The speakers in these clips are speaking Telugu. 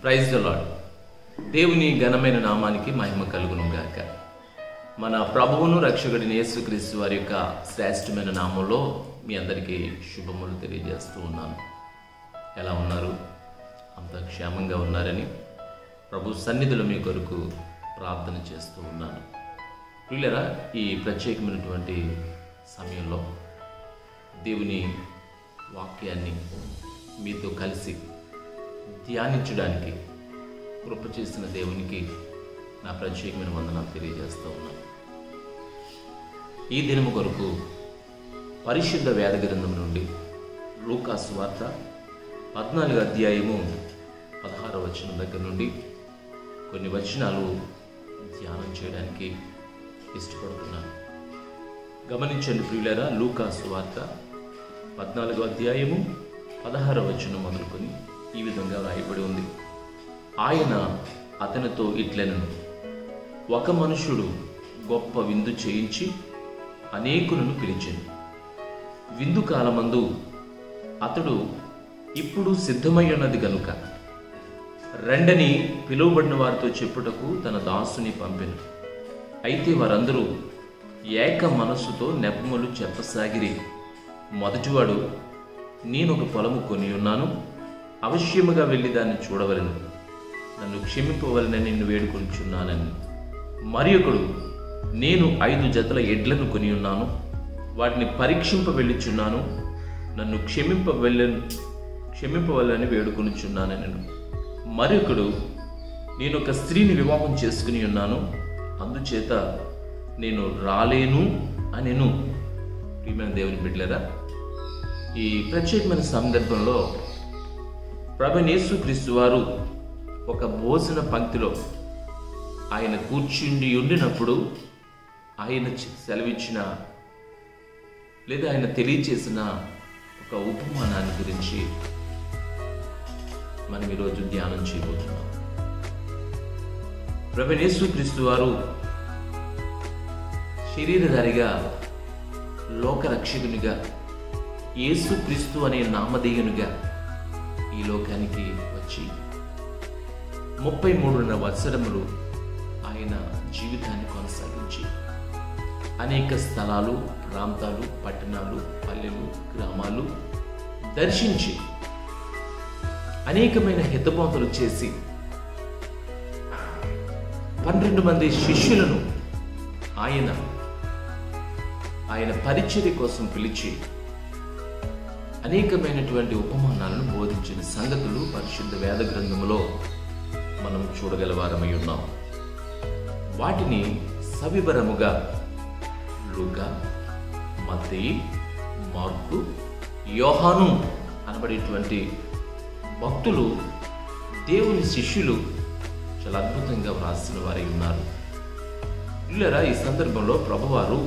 Praise the lord. దేవుని ఘనమైన నామానికి మహిమ కలుగును గాక. మన ప్రభువును రక్షకుడిని యేసుక్రీస్తు వారి యొక్క శ్రేష్టమైన నామంలో మీ అందరికీ శుభములు తెలియజేస్తూ ఉన్నాను. ఎలా ఉన్నారు? అంత క్షేమంగా ఉన్నారని ప్రభు సన్నిధిలో మీ కొరకు ప్రార్థన చేస్తూ ఉన్నాను. ప్రియులారా, ఈ ప్రత్యేకమైనటువంటి సమయంలో దేవుని వాక్యాన్ని మీతో కలిసి ధ్యానించడానికి కృప చేసిన దేవునికి నా ప్రత్యేకమైన వందనాలు తెలియజేస్తూ ఉన్నాను. ఈ దినము కొరకు పరిశుద్ధ వేద గ్రంథం నుండి లూకా సువార్త 14వ అధ్యాయము 16వ వచనం దగ్గర నుండి కొన్ని వచనాలు ధ్యానం చేయడానికి ఇష్టపడుతున్నాను. గమనించండి ప్రియులారా, లూకా సువార్త 14వ అధ్యాయము 16వ వచనం మొదలుకొని ఈ విధంగా రాయబడి ఉంది. ఆయన అతనితో ఇట్లెనను, ఒక మనుషుడు గొప్ప విందు చేయించి అనేకులను పిలిచెను. విందు కాలమందు అతడు ఇప్పుడు సిద్ధమై ఉన్నది గనుక రెండని పిలువబడిన వారితో చెప్పుటకు తన దాసుని పంపెను. అయితే వారందరూ ఏక మనస్సుతో నెపములు చెప్పసాగిరి. మొదటివాడు, నేనొక పొలము కొని ఉన్నాను, అవశ్యముగా వెళ్ళి దాన్ని చూడవలను, నన్ను క్షమింపవలనని నిన్ను వేడుకొంచున్నానని. మరి ఒకడు, నేను 5 జతల ఎడ్లను కొని ఉన్నాను, వాటిని పరీక్షింప వెళ్ళుచున్నాను, నన్ను క్షమింపవలని వేడుకొనుచున్నానని. మరి ఒకడు, నేను ఒక స్త్రీని వివాహం చేసుకుని ఉన్నాను, అందుచేత నేను రాలేను అనెను. ప్రియమైన దేవుని బిడ్డలారా, ఈ ప్రత్యేకమైన సందర్భంలో ప్రభువైన యేసుక్రీస్తు వారు ఒక భోజన పంక్తిలో ఆయన కూర్చుండి ఉండినప్పుడు ఆయన సెలవిచ్చిన లేదా ఆయన తెలియచేసిన ఒక ఉపమానాన్ని గురించి మనం ఈరోజు ధ్యానం చేయబోతున్నాం. ప్రభువైన యేసుక్రీస్తు వారు శరీరధారిగా, లోకరక్షకునిగా, యేసుక్రీస్తు అనే నామధేయునిగా ఈ లోకానికి వచ్చి 33 సంవత్సరములు ఆయన జీవితాన్ని కొనసాగించి అనేక స్థలాలు, ప్రాంతాలు, పట్టణాలు, పల్లెలు, గ్రామాలు దర్శించి అనేకమైన హితబోధలు చేసి 12 మంది శిష్యులను ఆయన పరిచర్య కోసం పిలిచి అనేకమైనటువంటి ఉపమానాలను బోధించిన సంగతులు పరిశుద్ధ వేద గ్రంథములో మనం చూడగలవారమై ఉన్నాం. వాటిని సవివరముగా లూకా, మత్తయి, మార్కు, యోహాను అనబడేటువంటి భక్తులు, దేవుని శిష్యులు చాలా అద్భుతంగా వ్రాసిన వారై ఉన్నారు. పిల్లరా, ఈ సందర్భంలో ప్రభువారు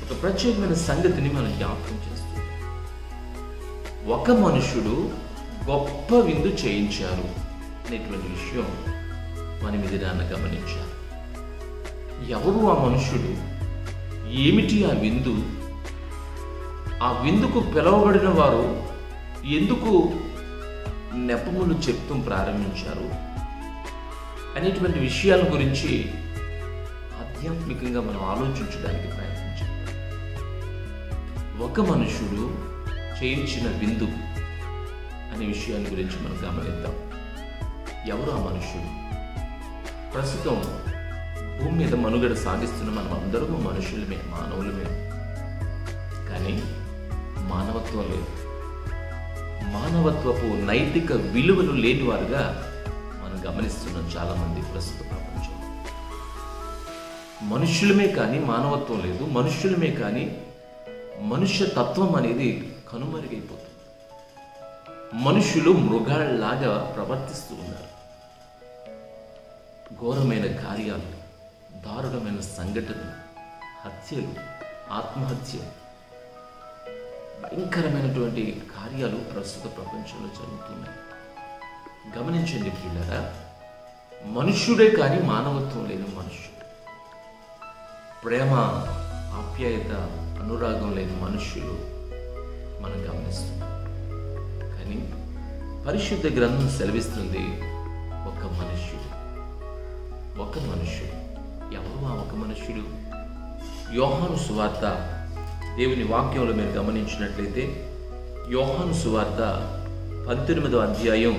ఒక ప్రత్యేకమైన సంగతిని మనం జ్ఞాపకం చేస్తారు. ఒక మనుషుడు గొప్ప విందు చేయించారు అనేటువంటి విషయం మనం ఇది నాన్న గమనించాలి. ఎవరు ఆ మనుషుడు? ఏమిటి ఆ విందు? ఆ విందుకు పిలువబడిన వారు ఎందుకు నెపములు చెప్తూ ప్రారంభించారు అనేటువంటి విషయాల గురించి ఆధ్యాత్మికంగా మనం ఆలోచించడానికి ప్రయత్నించాలి. ఒక మనుషుడు చేయించిన విందు అనే విషయాన్ని గురించి మనం గమనిద్దాం. ఎవరు ఆ మనుషుడు? ప్రస్తుతం భూమి మీద మనుగడ సాగిస్తున్న మనం అందరము మనుషులమే, మానవులమే. కానీ మానవత్వం లేదు. మానవత్వపు నైతిక విలువలు లేని వారుగా మనం గమనిస్తున్నాం చాలామంది ప్రస్తుత ప్రపంచం. మనుషులమే కానీ మానవత్వం లేదు. మనుషులమే కానీ మనుష్య తత్వం అనేది కనుమరుగైపోతుంది. మనుషులు మృగాల్లాగా ప్రవర్తిస్తూ ఉన్నారు. ఘోరమైన కార్యాలు, దారుణమైన సంఘటనలు, హత్యలు, ఆత్మహత్యలు, భయంకరమైనటువంటి కార్యాలు ప్రస్తుత ప్రపంచంలో జరుగుతున్నాయి. గమనించండి పిల్లరా, మనుష్యుడే కానీ మానవత్వం లేని మనుష్యుడు, ప్రేమ, ఆప్యాయత, అనురాగం లేని మనుష్యులు మనం గమనిస్తున్నాం. కానీ పరిశుద్ధ గ్రంథం సెలవిస్తుంది, ఒక మనుష్యుడు. ఎవరు ఆ ఒక మనుష్యుడు? యోహాను సువార్త దేవుని వాక్యంలో మీరు గమనించినట్లయితే యోహాను సువార్త 18వ అధ్యాయం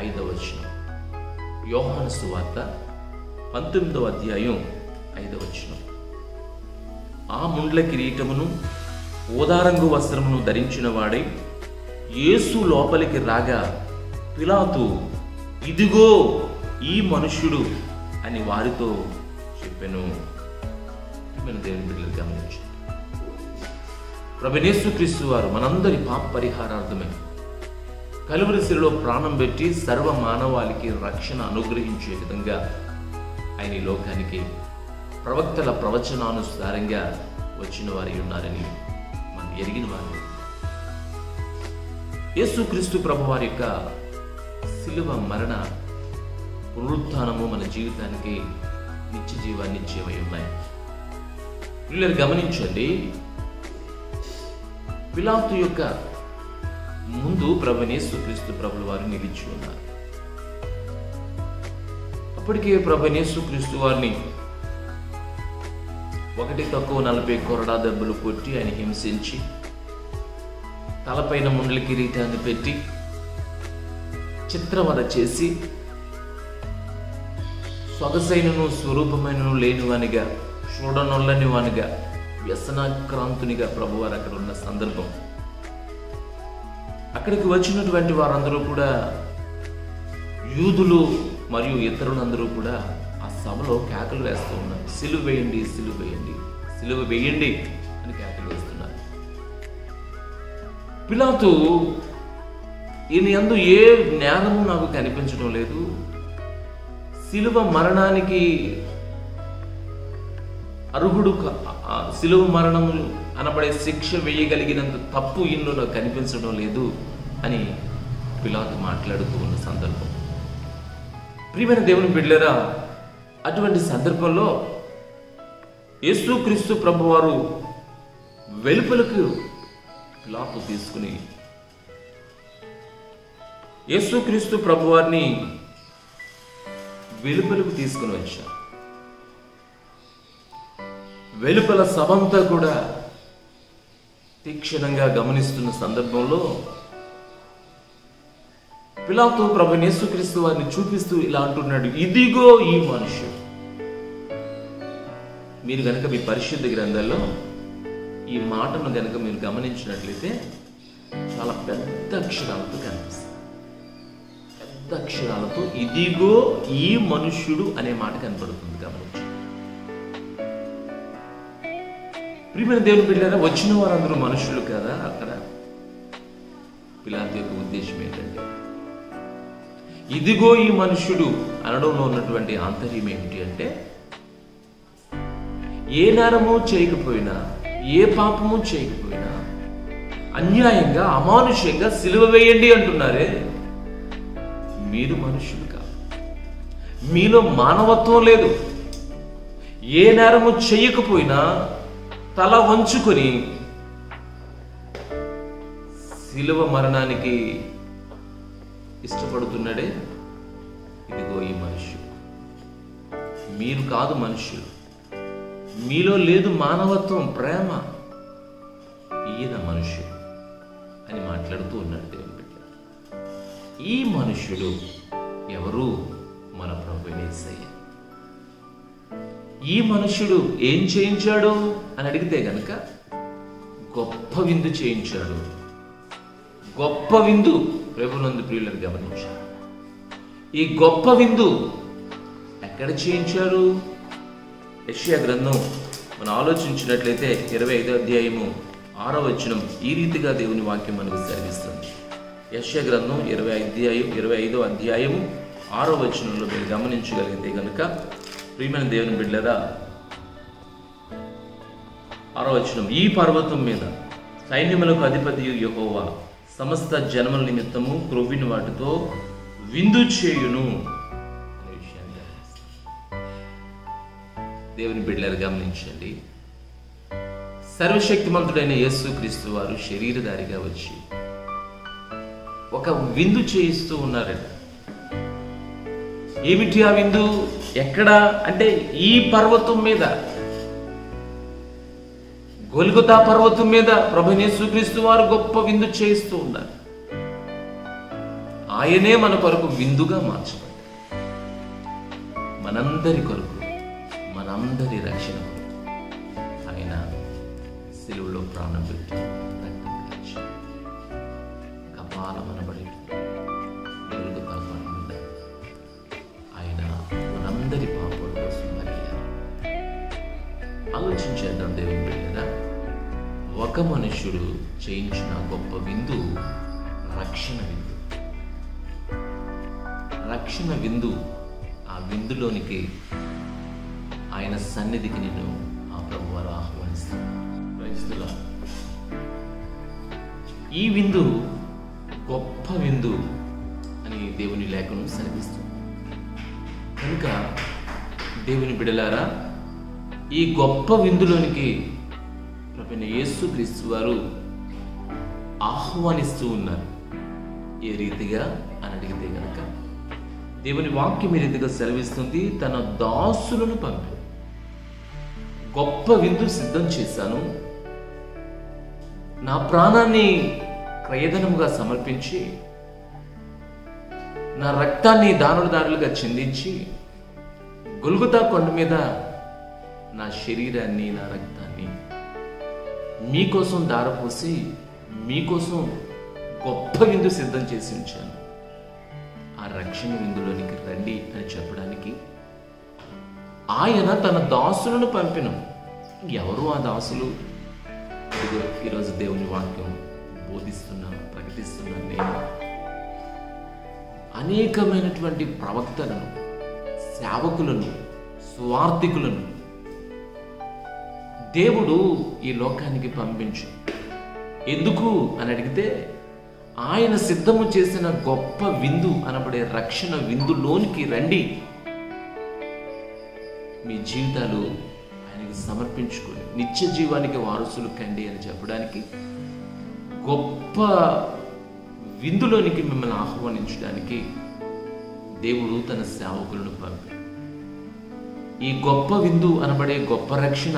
5వ వచనం. యోహాను సువార్త 19వ అధ్యాయం 5వ వచనం. ఆ ముండ్ల కిరీటమును ఊదారంగు వస్త్రమును ధరించిన వాడై యేసు లోపలికి రాగా పిలాతు, ఇదిగో ఈ మనుష్యుడు అని వారితో చెప్పెను. దేవుని బిడ్డలు గమనించండి. ప్రభువైన యేసుక్రీస్తు వారు మనందరి పాప పరిహారార్థమై కలువరి శిలువలో ప్రాణం పెట్టి సర్వ మానవాళికి రక్షణ అనుగ్రహించే విధంగా ఆయన ఈ లోకానికి ప్రవక్తల ప్రవచనానుసారంగా వచ్చిన వారి ఉన్నారని మనం ఎరిగిన వారు. యేసుక్రీస్తు ప్రభు వారి యొక్క శిలువ మరణ పునరుత్థానము మన జీవితానికి నిత్య జీవాన్ని ఇచ్చేవై ఉన్నాయి. వీళ్ళని గమనించండి. పిలాతు యొక్క ముందు ప్రభువైన యేసుక్రీస్తు ప్రభుల వారు నిలిచి ఉన్నారు. అప్పటికే ప్రభువైన యేసుక్రీస్తు వారిని 1-40 కొరడా దెబ్బలు కొట్టి ఆయన హింసించి తలపైన ముండ్ల కిరీటాన్ని పెట్టి చిత్రవద చేసి సొగసైనను స్వరూపమైనను లేనివానిగా చూడనొల్లని వానిగా వ్యసనాక్రాంతునిగా ప్రభువారు అక్కడ ఉన్న సందర్భం. అక్కడికి వచ్చినటువంటి వారందరూ కూడా యూదులు మరియు ఇతరులందరూ కూడా ఆ సభలో కేకలు వేస్తూ ఉన్నారు. సిలువ వేయండి, సిలువ వేయండి, సిలువ వేయండి అని కేకలు వేస్తున్నారు. పిలాతు, ఈయన యందు ఏ జ్ఞానము నాకు కనిపించడం లేదు, సిలువ మరణానికి అర్హుడు, సిలువ మరణము అనబడే శిక్ష వేయగలిగినంత తప్పు ఇన్ను నాకు కనిపించడం లేదు అని పిలాతు మాట్లాడుతూ ఉన్న సందర్భం. ప్రియమైన దేవుని బిడ్డలారా, అటువంటి సందర్భంలో యేసుక్రీస్తు ప్రభువారు వెలుపలకు పిలాతు తీసుకుని యేసుక్రీస్తు ప్రభువారిని వెలుపలకు తీసుకుని వచ్చారు. వెలుపల సభంతా కూడా తీక్షణంగా గమనిస్తున్న సందర్భంలో పిలాతు ప్రభువైన యేసుక్రీస్తు వారిని చూపిస్తూ ఇలా అంటున్నాడు, ఇదిగో ఈ మనుష్యుడు. మీరు గనక మీ పరిశుద్ధ గ్రంథాల్లో ఈ మాటను గనక మీరు గమనించినట్లయితే చాలా పెద్ద అక్షరాలతో కనిపిస్తుంది. పెద్ద అక్షరాలతో ఇదిగో ఈ మనుష్యుడు అనే మాట కనపడుతుంది. గమనించండి. ప్రియమైన దేవుని బిడ్డలారా, వచ్చిన వారందరూ మనుషులు కదా. అక్కడ పిలాతు యొక్క ఉద్దేశం ఏంటంటే ఇదిగో ఈ మనుష్యుడు అనడంలో ఉన్నటువంటి ఆంతర్యం ఏమిటి అంటే, ఏ నేరము చేయకపోయినా, ఏ పాపము చేయకపోయినా అన్యాయంగా అమానుష్యంగా సిలువ వేయండి అంటున్నారే, మీరు మనుష్యులు కాదు, మీలో మానవత్వం లేదు. ఏ నేరము చేయకపోయినా తల వంచుకొని సిలువ మరణానికి ఇష్టపడుతున్నాడే, ఇదిగో ఈ మనుష్యుడు. మీరు కాదు మనుష్యులు, మీలో లేదు మానవత్వం, ప్రేమ, ఈయన మనుష్యుడు అని మాట్లాడుతూ ఉన్నాడు దేవుని బిడ్డ. ఈ మనుష్యుడు ఎవరు? మన ప్రభువైన యేసయ్య. ఈ మనుష్యుడు ఏం చేయించాడు అని అడిగితే గనక గొప్ప విందు చేయించాడు. గొప్ప విందు ప్రభునందు ప్రియులను గమనించారు. ఈ గొప్ప విందు ఎక్కడ చేయించారు? యెషయా గ్రంథం మనం ఆలోచించినట్లయితే 25వ అధ్యాయము 6వ వచనం ఈ రీతిగా దేవుని వాక్యం మనకు సెలవిస్తుంది. యెషయా గ్రంథం 25వ అధ్యాయము 6వ వచనంలో మీరు గమనించగలిగితే కనుక ప్రియమైన దేవుని బిడ్డలారా, 6వ వచనం, ఈ పర్వతం మీద సైన్యములకు అధిపతి యెహోవా సమస్త జనముల నిమిత్తము క్రొవ్విన వాటితో విందు చేయును అనే విషయాన్ని దేవుని బిడ్డలారా గమనించండి. సర్వశక్తిమంతుడైన యేసుక్రీస్తు వారు శరీరధారిగా వచ్చి ఒక విందు చేయిస్తూ ఉన్నారట. ఏమిటి ఆ విందు? ఎక్కడ అంటే ఈ పర్వతం మీద, గొల్గొతా పర్వతం మీద ప్రభువైన యేసుక్రీస్తు వారు గొప్ప విందు చేస్తూ ఉన్నారు. ఆయనే మన కొరకు విందుగా మార్చబడ్డారు. మనందరి కొరకు, మనందరి రక్షణ కొరకు ఆయన సిలువలో ప్రాణం పెట్టి రక్తం కార్చి కపాలమనబడి గొల్గొతా పర్వతం మీద ఆయన మనందరి పాపల కోసం మరిగారు. ఆలోచించేద్దాం దేవుని బిడ్డలారా, ఒక మనుష్యుడు చేయించిన గొప్ప విందు రక్షణ విందు. రక్షణ విందు. ఆ విందులోనికి ఆయన సన్నిధికి నిన్ను ఆ ప్రభువారు ఆహ్వానిస్తాడు. ఈ విందు గొప్ప విందు అని దేవుని లేఖనం సెలవిస్తుంది. కనుక దేవుని బిడ్డలారా, ఈ గొప్ప విందులోనికి ప్రభువైన యేసుక్రీస్తు వారు ఆహ్వానిస్తూ ఉన్నారు. ఏ రీతిగా అని అడిగితే గనక దేవుని వాక్యం ఈ రీతిగా సెలవిస్తుంది, తన దాసులను పంపి గొప్ప విందు సిద్ధం చేశాను, నా ప్రాణాన్ని క్రయధనముగా సమర్పించి నా రక్తాన్ని దారులుగా చిందించి గొల్గొతా కొండ మీద నా శరీరాన్ని, నా రక్తాన్ని మీకోసం దారపోసి మీకోసం గొప్ప విందు సిద్ధం చేసి ఉంచాను. ఆ రక్షణ విందులోనికి రండి అని చెప్పడానికి ఆయన తన దాసులను పంపిన. ఎవరు ఆ దాసులు? ఈరోజు దేవుని వాక్యం బోధిస్తున్నాను, ప్రకటిస్తున్నాను. నేను అనేకమైనటువంటి ప్రవక్తలను, సేవకులను, స్వార్థికులను దేవుడు ఈ లోకానికి పంపించు. ఎందుకు అని అడిగితే, ఆయన సిద్ధము చేసిన గొప్ప విందు అనబడే రక్షణ విందులోనికి రండి, మీ జీవితాలు ఆయనకి సమర్పించుకొని నిత్య జీవానికి వారసులు కండి అని చెప్పడానికి, గొప్ప విందులోనికి మిమ్మల్ని ఆహ్వానించడానికి దేవుడు తన సేవకులను పంపాడు. ఈ గొప్ప విందు అనబడే గొప్ప రక్షణ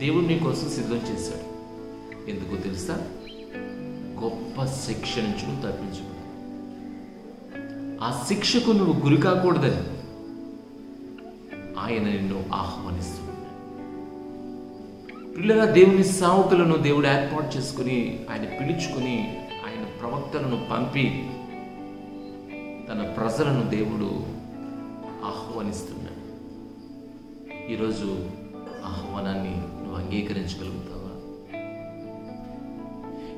దేవుడు నీ కోసం సిద్ధం చేశాడు. ఎందుకో తెలుసా? గొప్ప శిక్ష నుంచి నువ్వు తప్పించుకో. ఆ శిక్షకు నువ్వు గురి కాకూడదని ఆయన నిన్ను ఆహ్వానిస్తున్నాడు. పిల్లల దేవుని సేవకులను దేవుడు ఏర్పాటు చేసుకుని, ఆయన పిలుచుకుని, ఆయన ప్రవక్తలను పంపి తన ప్రజలను దేవుడు ఆహ్వానిస్తున్నాడు. ఈరోజు ఆహ్వానాన్ని నువ్వు అంగీకరించగలుగుతావా?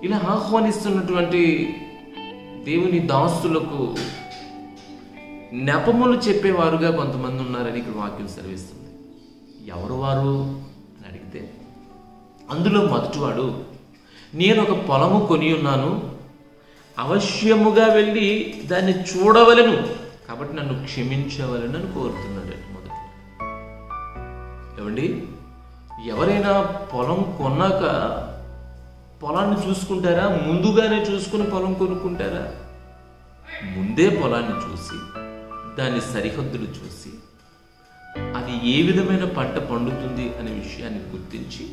ఇలా ఆహ్వానిస్తున్నటువంటి దేవుని దాసులకు నెపములు చెప్పేవారుగా కొంతమంది ఉన్నారని ఇక్కడ వాక్యం సెలవిస్తుంది. ఎవరు వారు అని అడిగితే, అందులో మొదటివాడు, నేను ఒక పొలము కొని ఉన్నాను, అవశ్యముగా వెళ్ళి దాన్ని చూడవలెను, కాబట్టి నన్ను క్షమించవలను అని కోరుతున్నాడు. మొదటి ఏమండి, ఎవరైనా పొలం కొన్నాక పొలాన్ని చూసుకుంటారా? ముందుగానే చూసుకుని పొలం కొనుక్కుంటారా? ముందే పొలాన్ని చూసి, దాని సరిహద్దులు చూసి, అది ఏ విధమైన పంట పండుతుంది అనే విషయాన్ని గుర్తించి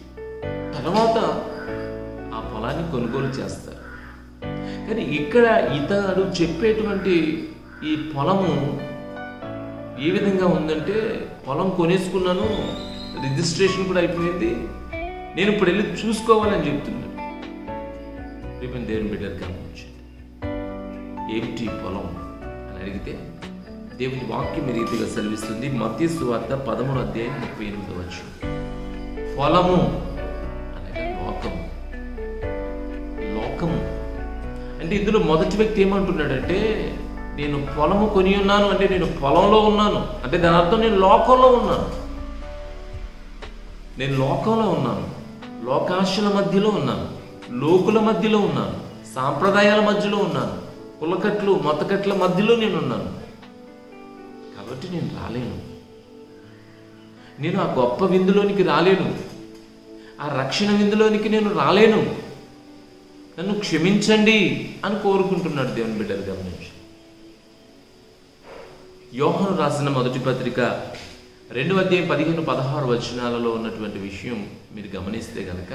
తర్వాత ఆ పొలాన్ని కొనుగోలు చేస్తారు. కానీ ఇక్కడ ఇతడు చెప్పేటువంటి ఈ పొలము ఏ విధంగా ఉందంటే, పొలం కొనేసుకున్నాను, రిజిస్ట్రేషన్ కూడా అయిపోయింది, నేను ఇప్పుడు వెళ్ళి చూసుకోవాలని చెప్తున్నాను. రేపు దేవుని బిడ్డలు గమనించండి. ఏమిటి పొలం అని అడిగితే దేవుని వాక్యం ఈ రీతిగా సెలవిస్తుంది. మత్తయి సువార్త 13:38. పొలము అనగా లోకము. లోకము అంటే ఇందులో మొదటి వ్యక్తి ఏమంటున్నాడంటే, నేను పొలము కొని ఉన్నాను అంటే నేను పొలంలో ఉన్నాను అంటే దాని అర్థం నేను లోకంలో ఉన్నాను. నేను లోకంలో ఉన్నాను, లోకాశల మధ్యలో ఉన్నాను, లోకుల మధ్యలో ఉన్నాను, సాంప్రదాయాల మధ్యలో ఉన్నాను, కులకట్లు మతకట్ల మధ్యలో నేను ఉన్నాను. కాబట్టి నేను రాలేను, నేను ఆ గొప్ప విందులోనికి రాలేను, ఆ రక్షణ విందులోనికి నేను రాలేను, నన్ను క్షమించండి అని కోరుకుంటున్నాడు దేవుని బిడ్డలు. గమనించి యోహాను రాసిన మొదటి పత్రిక 2:15-16 ఉన్నటువంటి విషయం మీరు గమనిస్తే గనక,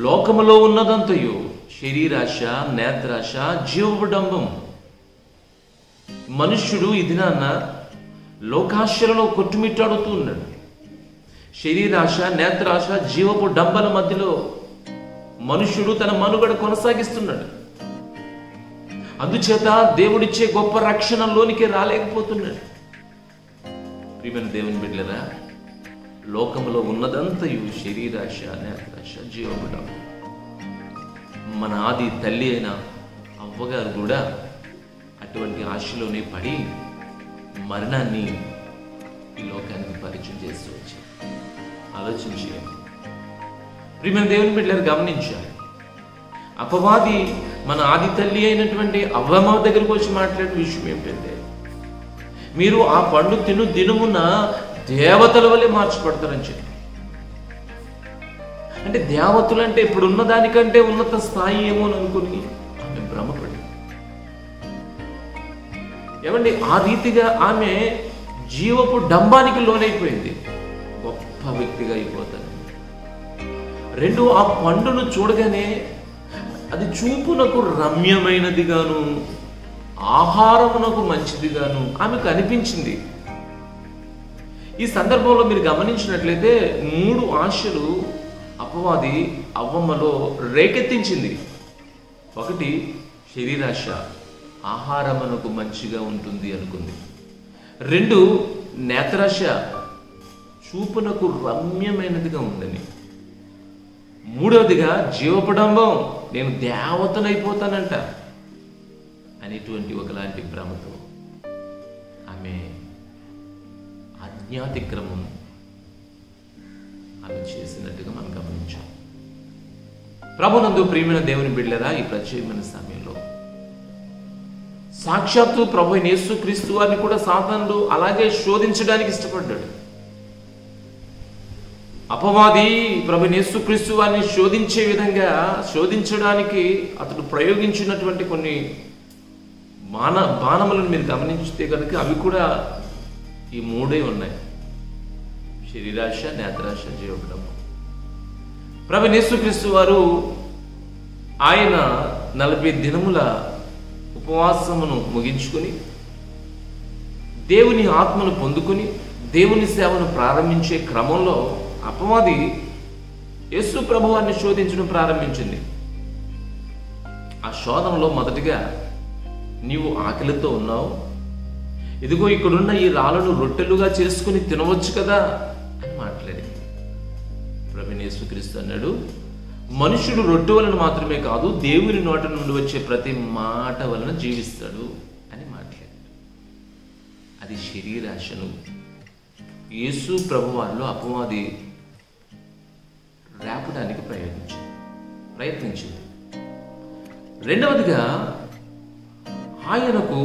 లోకములో ఉన్నదంతయు శరీరాశ, నేత్రాశ, జీవడంబం. మనుష్యుడు ఈ దినాన్న లోకాశలలో కొట్టుమిట్టాడుతూ ఉన్నాడు. శరీరాశ, నేత్రాశ, జీవపు డంబల మధ్యలో మనుష్యుడు తన మనుగడ కొనసాగిస్తున్నాడు. అందుచేత దేవుడిచ్చే గొప్ప రక్షణలోనికి రాలేకపోతున్నాడు. ప్రియమైన దేవుని బిడ్డలారా, లోకములో ఉన్నదంతయు శరీరాశ, నేత్రాశ, జీవపు డంబం. మన ఆది తల్లి అయిన అవ్వగారు కూడా అటువంటి ఆశలోనే పడి మరణాన్ని ఈ లోకానికి పరిచయం చేస్తూ వచ్చారు. ఆలోచించేయండి. ప్రియమైన దేవుని బిడ్డలారా, గమనించాలి. అపవాది మన ఆది తల్లి అయినటువంటి అవ్వమ్మ దగ్గరకు వచ్చి మాట్లాడిన విషయం ఏమిటంటే, మీరు ఆ పండు తిను దినమున దేవతల వల్లే మార్చబడతారని చెప్పి. అంటే దేవతలు అంటే ఇప్పుడున్న దానికంటే ఉన్నత స్థాయి ఏమో అని అనుకుని ఆమె భ్రమపడి, ఏమండి, ఆ రీతిగా ఆమె జీవపు డంబానికి లోనైపోయింది. గొప్ప వ్యక్తిగా అయిపోతాను. రెండు, ఆ పండును చూడగానే అది చూపునకు రమ్యమైనదిగాను, ఆహారమునకు మంచిదిగాను ఆమెకు అనిపించింది. ఈ సందర్భంలో మీరు గమనించినట్లయితే 3 ఆశలు అపవాది అవ్వమ్మలో రేకెత్తించింది. 1, శరీరాశ, ఆహారమునకు మంచిగా ఉంటుంది అనుకుంది. 2, నేత్రాశ, చూపునకు రమ్యమైనదిగా ఉందని. 3వదిగా జీవపడంబం, నేను దేవతనైపోతానంట అనేటువంటి ఒకలాంటి భ్రమతో ఆమె అజ్ఞాతిక్రమం ఆమె చేసినట్టుగా మనం గమనించాం. ప్రభునందు ప్రియమైన దేవుని బిడ్డలారా, ఈ ప్రత్యేకమైన సమయంలో సాక్షాత్తు ప్రభు అయిన యేసుక్రీస్తు వారిని కూడా సాతానుడు అలాగే శోధించడానికి ఇష్టపడ్డాడు. అపవాది ప్రభు అయిన యేసుక్రీస్తు వారిని శోధించే విధంగా శోధించడానికి అతడు ప్రయోగించినటువంటి కొన్ని బాణములను మీరు గమనించితే కనుక అవి కూడా ఈ 3 ఉన్నాయి: శరీరాశ, నేత్రాశ, జీవడంబం. ప్రభు అయిన యేసుక్రీస్తు వారు ఆయన 40 దినముల ఉపవాసమును ముగించుకుని దేవుని ఆత్మను పొందుకుని దేవుని సేవను ప్రారంభించే క్రమంలో అపవాది యేసు ప్రభువాన్ని శోధించడం ప్రారంభించింది. ఆ శోధనలో మొదటిగా, నీవు ఆకలితో ఉన్నావు, ఇదిగో ఇక్కడున్న ఈ రాళ్ళను రొట్టెలుగా చేసుకుని తినవచ్చు కదా అని మాట్లాడింది. ప్రభువైన యేసుక్రీస్తు అన్నాడు, మనుషుడు రొట్టె వలన మాత్రమే కాదు, దేవుని నోట నుండి వచ్చే ప్రతి మాట వలన జీవిస్తాడు అని మాట్లాడాడు. అది శరీరాశను యేసు ప్రభువారిలో అపవాది రేపడానికి ప్రయత్నించింది. 2వదిగా, ఆయనకు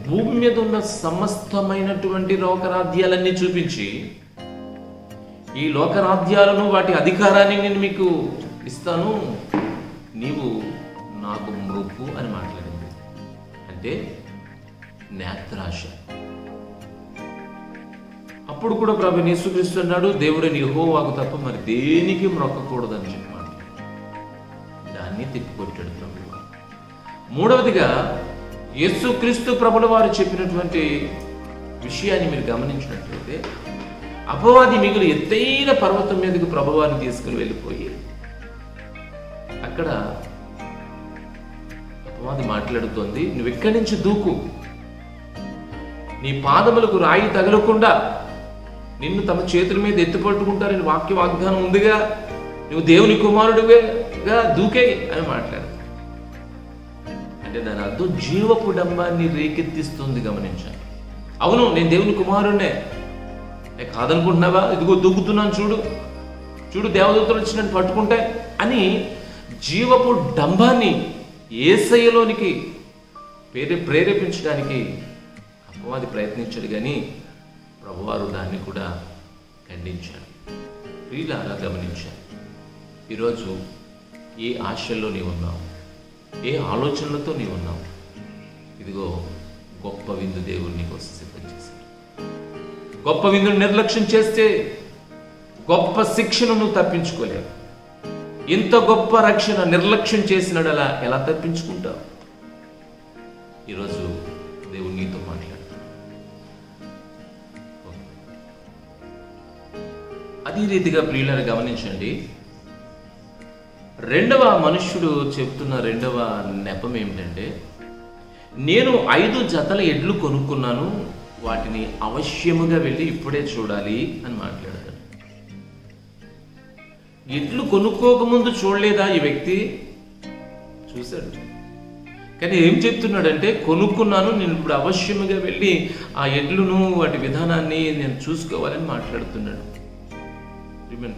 భూమి మీద ఉన్న సమస్తమైనటువంటి లోకరాజ్యాలన్నీ చూపించి, ఈ లోకరాజ్యాలను వాటి అధికారాన్ని నేను మీకు ఇస్తాను, నీవు నాకు మొక్కు అని మాట్లాడింది. అంటే నేత్రాశ. అప్పుడు కూడా ప్రభువైన యేసుక్రీస్తు అన్నాడు, దేవుడైన యెహోవాకు తప్ప మరి దేనికి మొక్కకూడదని చెప్పి దాన్ని తిప్పికొట్టాడు ప్రభు. 3వదిగా, యేసుక్రీస్తు ప్రభుల వారు చెప్పినటువంటి విషయాన్ని మీరు గమనించినట్లయితే, అపవాది మిగులు ఎత్తైన పర్వతం మీదకు ప్రభువారిని తీసుకుని వెళ్ళిపోయి అక్కడ అపవాది మాట్లాడుతోంది, నువ్వు ఇక్కడి నుంచి దూకు, నీ పాదములకు రాయి తగలకుండా నిన్ను తమ చేతుల మీద ఎత్తుపట్టుకుంటారని వాగ్దానం ఉందిగా, నువ్వు దేవుని కుమారుడుగా దూకే అని మాట్లాడు. అంటే దాని అర్థం జీవపు డంబాన్ని రేకెత్తిస్తుంది. గమనించాలి. అవును, నేను దేవుని కుమారుణ్ణే కాదనుకుంటున్నావా, ఇదిగో దూకుతున్నాను, చూడు చూడు దేవదూతలు వచ్చి నన్ను పట్టుకుంటాయి అని జీవపు డంబాన్ని యేసయ్యలోనికి ప్రేరేపించడానికి అపవాది ప్రయత్నించాడు, కానీ ప్రభువారు దాన్ని కూడా ఖండించాడు. ప్రియులారా, గమనించాలి. ఈరోజు ఏ ఆశల్లో నీవు ఉన్నావు, ఏ ఆలోచనలతో నీవు ఉన్నావు, ఇదిగో గొప్ప విందు దేవుడు నీకోసం సిద్ధం చేశాడు. గొప్ప విందును నిర్లక్ష్యం చేస్తే గొప్ప శిక్షను నువ్వు తప్పించుకోలేవు. ఇంత గొప్ప రక్షణ నిర్లక్ష్యం చేసినడలా ఎలా తప్పించుకుంటావు? ఈరోజు దేవుడు నీతో మాట్లాడుతున్నాడు. అదే రీతిగా ప్రియులను గమనించండి. రెండవ మనుష్యుడు చెప్తున్న రెండవ నెపం ఏమిటంటే, నేను 5 జతల ఎడ్లు కొనుక్కున్నాను, వాటిని అవశ్యముగా వెళ్ళి ఇప్పుడే చూడాలి అని మాట్లాడతాడు. ఎడ్లు కొనుక్కోకముందు చూడలేదా ఈ వ్యక్తి? చూశాడు. కానీ ఏం చెప్తున్నాడంటే, కొనుక్కున్నాను, నేను ఇప్పుడు అవశ్యముగా వెళ్ళి ఆ ఎడ్లును వాటి విధానాన్ని నేను చూసుకోవాలని మాట్లాడుతున్నాడు.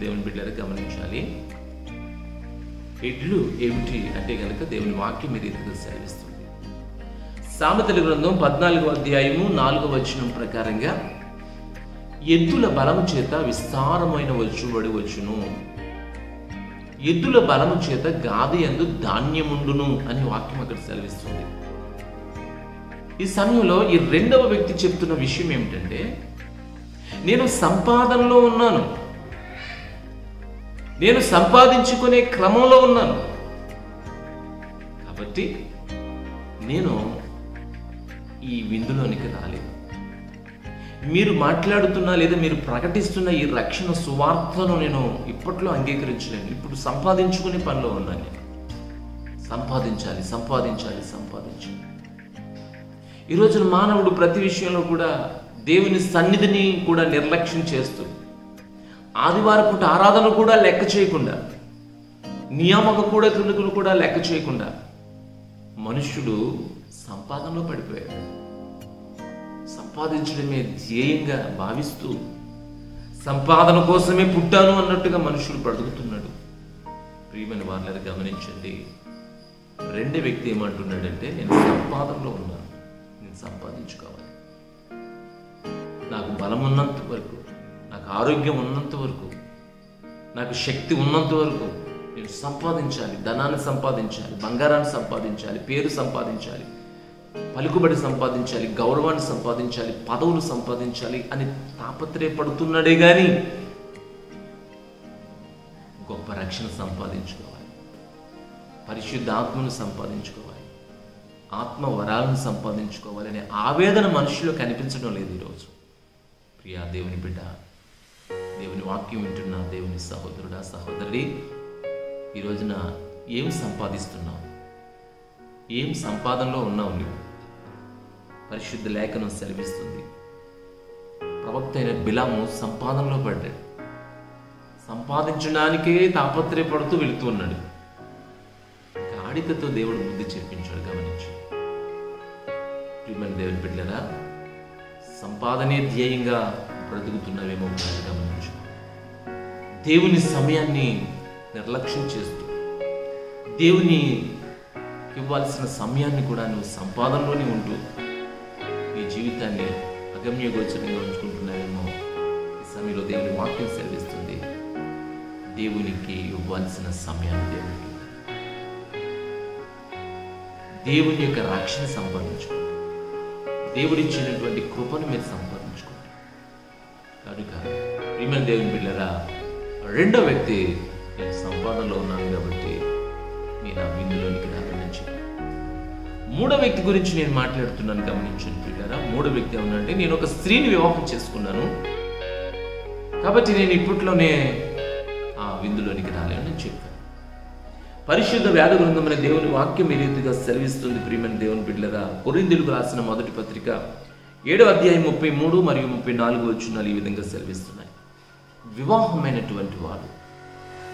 దేవుని బిడ్డలు గమనించాలి. ఎడ్లు ఏమిటి అంటే గనక దేవుని వాక్యం మీద ఎదుగు సెలవిస్తుంది. సామెతల గ్రంథం 14వ అధ్యాయము 4వ వచనం ప్రకారంగా, ఎద్దుల బలము చేత విస్తారమైన వచ్చుబడి వచ్చును, ఎద్దుల బలము చేత గాది యందు ధాన్యముండును అని వాక్యం అక్కడ సెలవిస్తుంది. ఈ సమయంలో ఈ రెండవ వ్యక్తి చెప్తున్న విషయం ఏమిటంటే, నేను సంపాదనలో ఉన్నాను, నేను సంపాదించుకునే క్రమంలో ఉన్నాను, కాబట్టి నేను ఈ విందులోనికి రాలేదు. మీరు మాట్లాడుతున్నా లేదా మీరు ప్రకటిస్తున్న ఈ రక్షణ సువార్తను నేను ఇప్పట్లో అంగీకరించలేను. ఇప్పుడు సంపాదించుకునే పనిలో ఉన్నాను. నేను సంపాదించాలి సంపాదించాలి సంపాదించాలి. ఈరోజు మానవుడు ప్రతి విషయంలో కూడా దేవుని సన్నిధిని కూడా నిర్లక్ష్యం చేస్తూ, ఆదివారపు ఆరాధన కూడా లెక్క చేయకుండా, నియామక కూడా క్రతువులు కూడా లెక్క చేయకుండా మనుష్యుడు సంపాదనలో పడిపోయాడు. సంపాదించడమే ధ్యేయంగా భావిస్తూ సంపాదన కోసమే పుట్టాను అన్నట్టుగా మనుషుడు బ్రతుకుతున్నాడు. ప్రియమైన వారిని గమనించండి. రెండో వ్యక్తి ఏమంటున్నాడంటే, నేను సంపాదనలో ఉన్నాను, నేను సంపాదించుకోవాలి, నాకు బలం ఉన్నంత వరకు, నాకు ఆరోగ్యం ఉన్నంత వరకు, నాకు శక్తి ఉన్నంత వరకు నేను సంపాదించాలి, ధనాన్ని సంపాదించాలి, బంగారాన్ని సంపాదించాలి, పేరు సంపాదించాలి, పలుకుబడి సంపాదించాలి, గౌరవాన్ని సంపాదించాలి, పదవులు సంపాదించాలి అని తాపత్రయపడుతున్నాడే గాని గొప్ప రక్షణ సంపాదించుకోవాలి, పరిశుద్ధ ఆత్మను సంపాదించుకోవాలి, ఆత్మ వరాలను సంపాదించుకోవాలి అనే ఆవేదన మనుషుల్లో కనిపించడం లేదు ఈరోజు. ప్రియా దేవుని బిడ్డ, దేవుని వాక్యం వింటున్న దేవుని సహోదరుడా సహోదరి, ఈ రోజున ఏం సంపాదిస్తున్నావు? ఏం సంపాదనలో ఉన్నావు నీవు? పరిశుద్ధ లేఖనం సెలవిస్తుంది, ప్రవక్త అయిన బిలాము సంపాదనలో పడ్డాడు. సంపాదించడానికే తాపత్రయపడుతూ వెళుతూ ఉన్నాడు. గాడిదతో దేవుడు బుద్ధి చెప్పించాడు. గమనించు ప్రియమైన దేవుని బిడ్డలారా, సంపాదనే ధ్యేయంగా బ్రతుకుతున్నవేమో గమనించు. దేవుని సమయాన్ని నిర్లక్ష్యం చేస్తూ, దేవుని ఇవ్వాల్సిన సమయాన్ని కూడా నువ్వు సంపాదనలోనే ఉంటూ నీ జీవితాన్ని అగమ్యగోచరంగా ఉంచుకుంటున్నావేమో. ఈ సమయంలో దేవుని వాక్యం సెలవిస్తుంది, దేవునికి ఇవ్వాల్సిన సమయాన్ని దేవుని యొక్క రక్షణ సంపాదించుకోండి, దేవుడిచ్చినటువంటి కృపను మీరు సంపాదించుకోండి. కనుక ప్రియమైన దేవుని బిడ్డలారా, రెండో వ్యక్తి నేను సంపాదనలో ఉన్నాను కాబట్టి నేను ఆ విందులోనికి రావాలని చెప్పి, మూడో వ్యక్తి గురించి నేను మాట్లాడుతున్నాను. గమనించండి పిల్లరా, మూడో వ్యక్తి ఏమన్నంటే, నేను ఒక స్త్రీని వివాహం చేసుకున్నాను కాబట్టి నేను ఇప్పట్లోనే ఆ విందులోనికి రాలేని చెప్పాను. పరిశుద్ధ వేద గ్రంథమైన దేవుని వాక్యం ఈ రీతిగా సెలవిస్తుంది. ప్రియమైన దేవుని బిడ్డలారా, కొరింథీయులకు రాసిన మొదటి పత్రిక 7వ అధ్యాయం 33 మరియు 34 వచనాలు ఈ విధంగా సెలవిస్తున్నాయి. వివాహమైనటువంటి వాడు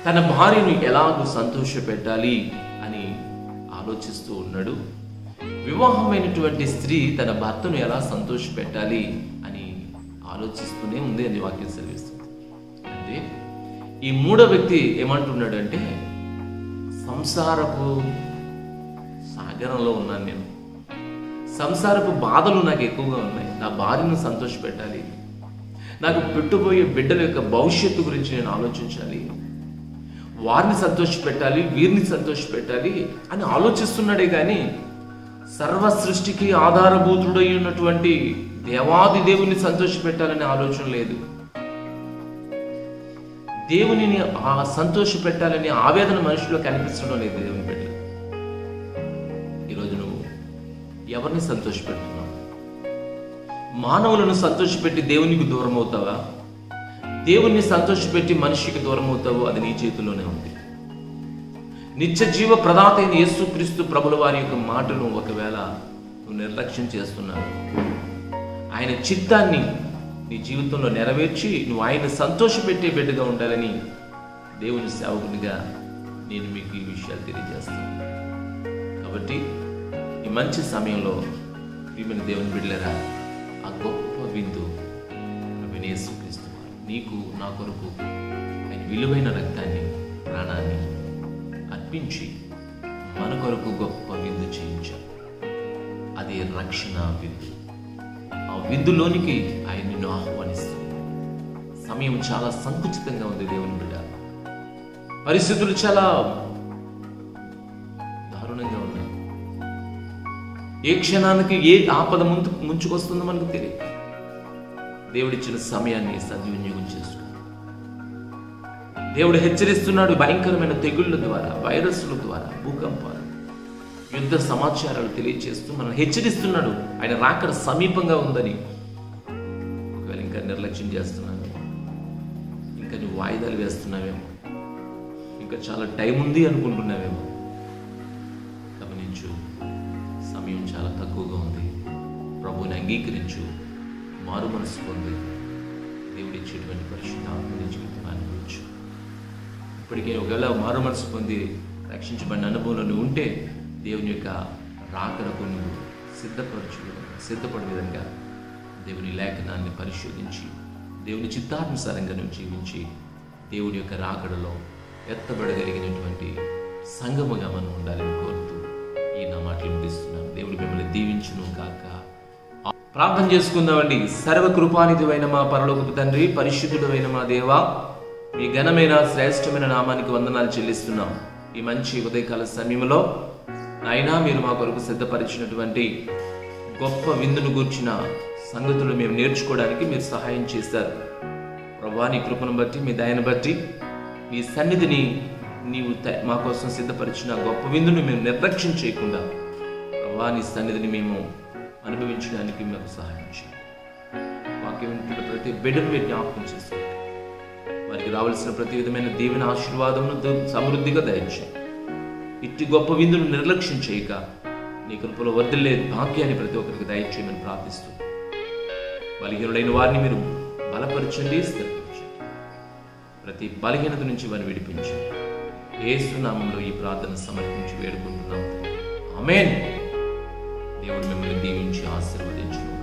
తన భార్యను ఎలాగూ సంతోషపెట్టాలి అని ఆలోచిస్తూ ఉన్నాడు. వివాహమైనటువంటి స్త్రీ తన భర్తను ఎలా సంతోషపెట్టాలి అని ఆలోచిస్తూనే ఉంది అని వాక్యం సెలవిస్తుంది. అంటే ఈ మూడో వ్యక్తి ఏమంటున్నాడు అంటే, సంసారపు సాగరంలో ఉన్నాను నేను, సంసారపు బాధలు నాకు ఎక్కువగా ఉన్నాయి, నా భార్యను సంతోషపెట్టాలి, నాకు పెట్టుబోయే బిడ్డల యొక్క భవిష్యత్తు గురించి నేను ఆలోచించాలి, వారిని సంతోషపెట్టాలి, వీరిని సంతోషపెట్టాలి అని ఆలోచిస్తున్నాడే కానీ సర్వ సృష్టికి ఆధారభూతుడై ఉన్నటువంటి దేవాది దేవుని సంతోషపెట్టాలనే ఆలోచన లేదు. దేవునిని సంతోషపెట్టాలనే ఆవేదన మనుషుల్లో కనిపించడం లేదు. దేవుని బిడ్డ, ఈరోజు నువ్వు ఎవరిని సంతోషపెడుతున్నావు? మానవులను సంతోషపెట్టి దేవునికి దూరం అవుతావా? దేవుణ్ణి సంతోషపెట్టి మనిషికి దూరం అవుతావో అది నీ చేతిలోనే ఉంది. నిత్య జీవ ప్రదాత అయిన యేసుక్రీస్తు ప్రభుల వారి యొక్క మాటను ఒకవేళ నువ్వు నిర్లక్ష్యం చేస్తున్నావు, ఆయన చిత్తాన్ని నీ జీవితంలో నెరవేర్చి నువ్వు ఆయన సంతోషపెట్టే బిడ్డగా ఉండాలని దేవుని సేవకునిగా నేను మీకు ఈ విషయాలు తెలియజేస్తాను. కాబట్టి ఈ మంచి సమయంలో ప్రియమైన దేవుని బిడ్డలారా, ఆ గొప్ప విందు యేసుక్రీస్తు నీకు నా కొరకు ఆయన విలువైన రక్తాన్ని, ప్రాణాన్ని అర్పించి మన కొరకు గొప్ప విందు చేయించాడు. అది రక్షణ విందు. ఆ విందులోనికి ఆయన నిన్ను ఆహ్వానిస్తుంది. సమయం చాలా సంకుచితంగా ఉంది దేవుని బిడ్డ. పరిస్థితులు చాలా దారుణంగా ఉన్నాయి. ఏ క్షణానికి ఏ ఆపద ముంచుకొస్తుందో మనకు తెలియదు. దేవుడిచ్చిన సమయాన్ని సద్వినియోగం చేసుకో. దేవుడు హెచ్చరిస్తున్నాడు. భయంకరమైన తెగుళ్ళ ద్వారా, వైరస్ల ద్వారా, భూకంపాలు, యుద్ధ సమాచారాలు తెలియజేస్తూ మనం హెచ్చరిస్తున్నాడు. ఆయన రాకడ సమీపంగా ఉందని. ఒకవేళ ఇంకా నిర్లక్ష్యం చేస్తున్నాను, ఇంకా నువ్వు వాయిదాలు వేస్తున్నావేమో, ఇంకా చాలా టైం ఉంది అనుకుంటున్నావేమో, గమనించు, సమయం చాలా తక్కువగా ఉంది. ప్రభువుని అంగీకరించు, మారు మనసు పొంది దేవుడు ఇచ్చేటువంటి పరిశుద్ధ ఆత్మని జీవితం అనుభవించు. ఇప్పటికే ఒకవేళ మారు మనసు పొంది రక్షించబడిన అనుభవంలో ఉంటే దేవుని యొక్క రాకడకు నువ్వు సిద్ధపడే విధంగా దేవుని లేఖనాన్ని పరిశోధించి దేవుని చిత్తానుసారంగా నువ్వు జీవించి దేవుని యొక్క రాకడలో ఎత్తబడగలిగినటువంటి సంఘముగా మనం ఉండాలని కోరుతూ ఈ నా మాటలు వినిపిస్తున్నాను. దేవుడు మిమ్మల్ని దీవించును కాక. ప్రార్థన చేసుకుందామండి. సర్వకృపానిధివైన మా పరలోకపు తండ్రి, పరిశుద్ధుడైన మా దేవా, మీ ఘనమైన శ్రేష్టమైన నామానికి వందనాలు చెల్లిస్తున్నాం. ఈ మంచి ఉదయకాల సమయంలో నాయనా మీరు మా కొరకు సిద్ధపరిచినటువంటి గొప్ప విందును గూర్చిన సంగతులు మేము నేర్చుకోవడానికి మీరు సహాయం చేశారు. ప్రభువా, నీ కృపను బట్టి, మీ దయను బట్టి, మీ సన్నిధిని నీవు మా కోసం సిద్ధపరిచిన గొప్ప విందును మేము నిర్లక్ష్యం చేయకుండా ప్రభువా నీ సన్నిధిని మేము అనుభవించడానికి మాకు సహాయం చేయండి. వాక్యం వింటున్న ప్రతి బిడ్డను మీరు జ్ఞాపకం చేసుకోండి. వారికి రావాల్సిన ప్రతి విధమైన దీవెన ఆశీర్వాదమును సమృద్ధిగా దయచేయండి. ఇట్టి గొప్ప విందును నిర్లక్ష్యం చేయక నీ కృపలో వర్ధిల్లే భాగ్యాన్ని ప్రతి ఒక్కరికి దయచేయమని ప్రార్థిస్తూ, బలహీనులైన వారిని మీరు బలపరచండి, స్థిరపరచండి. ప్రతి బలహీనత నుంచి వారిని విడిపించండి. యేసు నామములో ఈ ప్రార్థన సమర్పించి వేడుకుంటున్నాం. ఆమేన్. దేవుడు మిమ్మల్ని దీవించి ఆశీర్వదించును.